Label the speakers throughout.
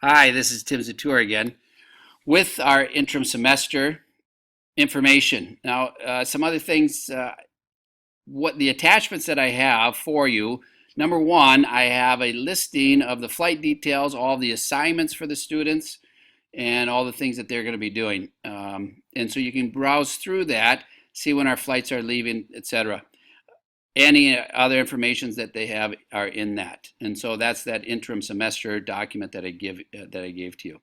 Speaker 1: Hi, this is Tim Zatur again with our interim semester information. Now, some other things, what the attachments that I have for you. Number one, I have a listing of the flight details, all the assignments for the students, and all the things that they're going to be doing. And so you can browse through that, see when our flights are leaving, etc. Any other informations that they have are in that. And so that's that interim semester document that I gave to you.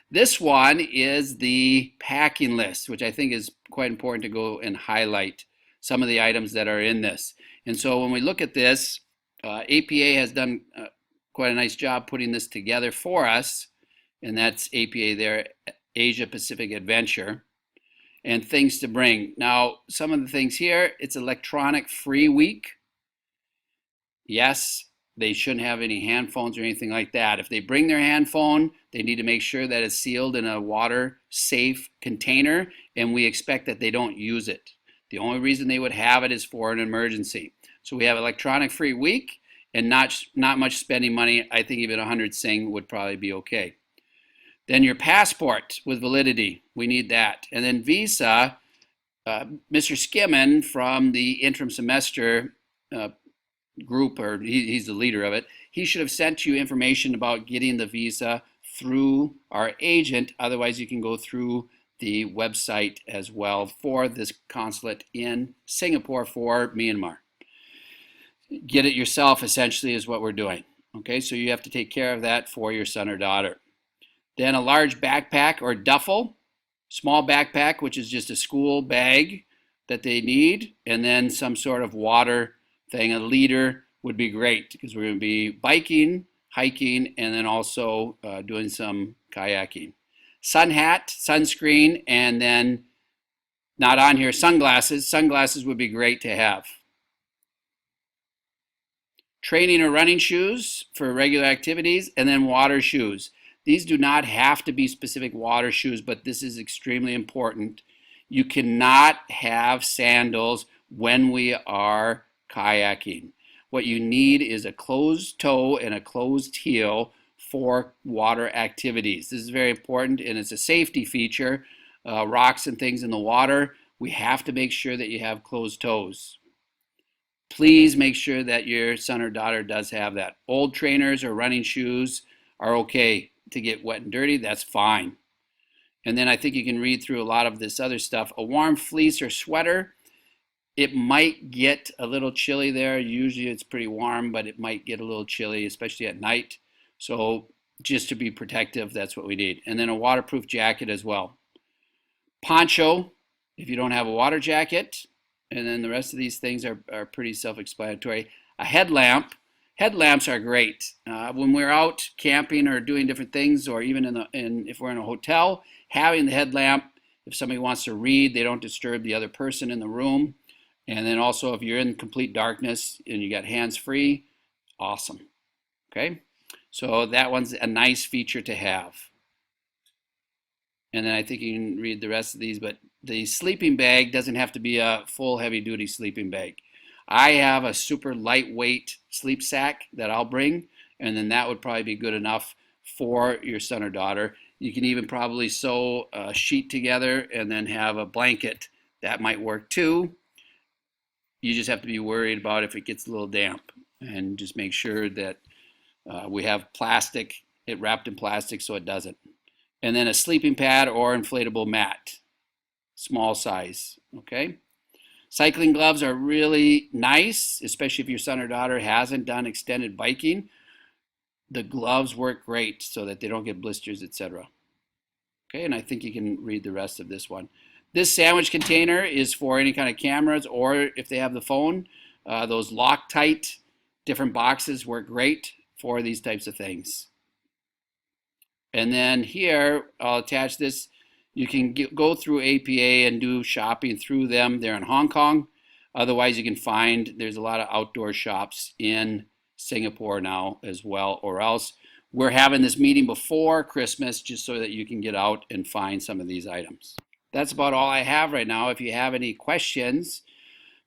Speaker 1: This one is the packing list, which I think is quite important to go and highlight some of the items that are in this. And so when we look at this, APA has done quite a nice job putting this together for us, and that's APA there, Asia Pacific Adventure, and things to bring. Now, some of the things here, it's electronic free week. Yes, they shouldn't have any hand phones or anything like that. If they bring their hand phone, they need to make sure that it's sealed in a water safe container, and we expect that they don't use it. The only reason they would have it is for an emergency. So we have electronic free week and not much spending money. I think even 100 Sing would probably be okay. Then your passport with validity, we need that. And then visa, Mr. Skimmon from the interim semester group, or he's the leader of it, he should have sent you information about getting the visa through our agent. Otherwise, you can go through the website as well for this consulate in Singapore for Myanmar. Get it yourself, essentially, is what we're doing. Okay, so you have to take care of that for your son or daughter. Then a large backpack or duffel, small backpack, which is just a school bag that they need, and then some sort of water thing. A liter would be great because we're going to be biking, hiking, and then also doing some kayaking. Sun hat, sunscreen, and then not on here, sunglasses. Sunglasses would be great to have. Training or running shoes for regular activities, and then water shoes. These do not have to be specific water shoes, but this is extremely important. You cannot have sandals when we are kayaking. What you need is a closed toe and a closed heel for water activities. This is very important, and it's a safety feature. Rocks and things in the water, we have to make sure that you have closed toes. Please make sure that your son or daughter does have that. Old trainers or running shoes are okay to get wet and dirty. That's fine. And then I think you can read through a lot of this other stuff. A warm fleece or sweater. It might get a little chilly there. Usually it's pretty warm, but it might get a little chilly, especially at night. So just to be protective, that's what we need. And then a waterproof jacket as well. Poncho, if you don't have a water jacket. And then the rest of these things are pretty self-explanatory. A headlamp. Headlamps are great. When we're out camping or doing different things, or even if we're in a hotel, having the headlamp, if somebody wants to read, they don't disturb the other person in the room. And then also if you're in complete darkness and you got hands free, awesome. Okay, so that one's a nice feature to have. And then I think you can read the rest of these, but the sleeping bag doesn't have to be a full heavy duty sleeping bag. I have a super lightweight sleep sack that I'll bring, and then that would probably be good enough for your son or daughter. You can even probably sew a sheet together and then have a blanket. That might work too. You just have to be worried about if it gets a little damp, and just make sure that we have plastic, it wrapped in plastic so it doesn't. And then a sleeping pad or inflatable mat, small size, okay? Cycling gloves are really nice, especially if your son or daughter hasn't done extended biking. The gloves work great so that they don't get blisters, etc. Okay, and I think you can read the rest of this one. This sandwich container is for any kind of cameras, or if they have the phone, those Loctite different boxes work great for these types of things. And then here, I'll attach this. You can go through APA and do shopping through them. They're in Hong Kong. Otherwise, you can find there's a lot of outdoor shops in Singapore now as well. Or else we're having this meeting before Christmas just so that you can get out and find some of these items. That's about all I have right now. If you have any questions,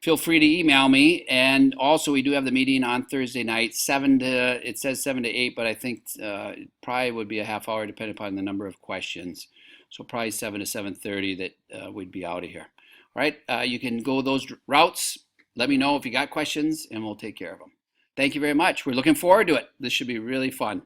Speaker 1: feel free to email me. And also, we do have the meeting on Thursday night, it says 7 to 8, but I think it probably would be a half hour depending upon the number of questions. So probably 7 to 7:30 that we'd be out of here. All right, you can go those routes. Let me know if you got questions, and we'll take care of them. Thank you very much. We're looking forward to it. This should be really fun.